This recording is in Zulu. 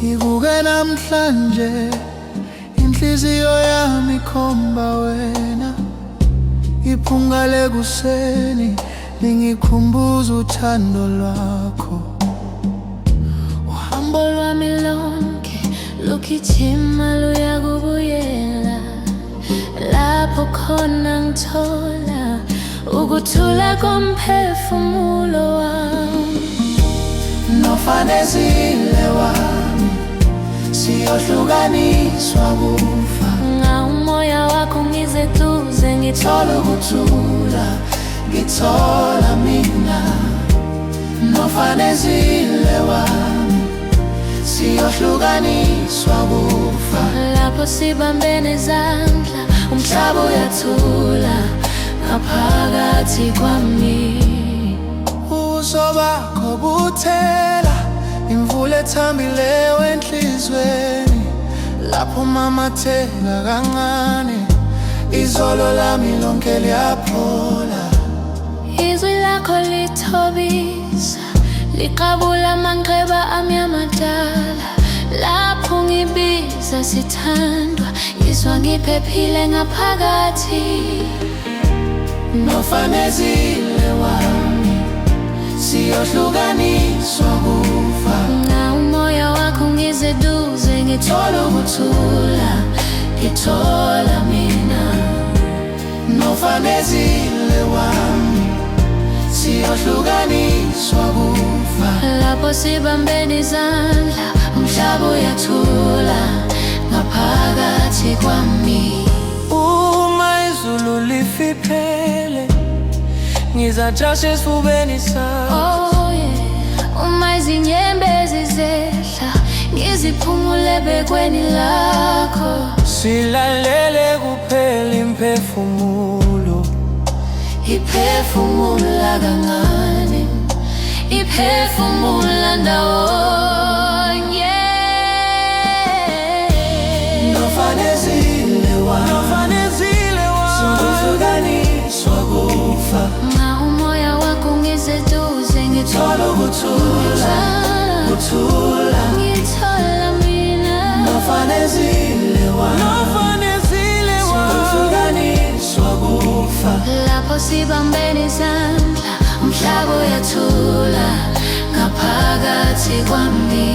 Ngikuke namhlanje inhliziyo yami ikhomba wena, iphunga lekuseni lingikhumbuza uthando lwakho. Uhambo lwami lonke lugijima luya kubuyela, lapho khona ngithola ukuthula komphefumulo wami. Nofanezile wami, siyohlukaniswa kufa. Umoya wakho ngizeduze, Ngithola ukuthula, ngithola mina. Nofanezile wami, siyohlukaniswa kufa. lapho sibambene izandla, umhlaba uyathula ngaphakathi kwami. Ubuso bakho buthela imvula ethambileyo enhlizweni, lapho mamatheka kancane izolo lami lonke liyaphola. Izwi lakho lithobisa, liqabula amanxeba ami amadala. Lapho ngibiza sithandwa, ngizwa ngiphephile ngaphakathi. Nofanezile wami, siyohlukaniswa kufa. Umoya wakho ngizeduze, ngithola ukuthula, ngithola mina. Nofanezile wami, siyohlukaniswa kufa. lapho sibambene izandla, umhlaba uyathula ngaphakathi kwami. Uma izulu lifiphele, ngizajasha esifubeni sakho. Oh yeah, uma izinyembezi zehla, ngiziphumule ebekweni lakho. Silalele kuphela imphefumulo, Iphefumula kancane, iphefumula ndawonye. nofanezile wami, siyohlukaniswa kufa. Umoya wakho ngizeduze, Ngithola ukuthula, ukuthula. ngithola mina. Nofanezile wami, siyohlukaniswa kufa. lapho sibambene izandla, umhlaba uyathula ngaphakathi kwami.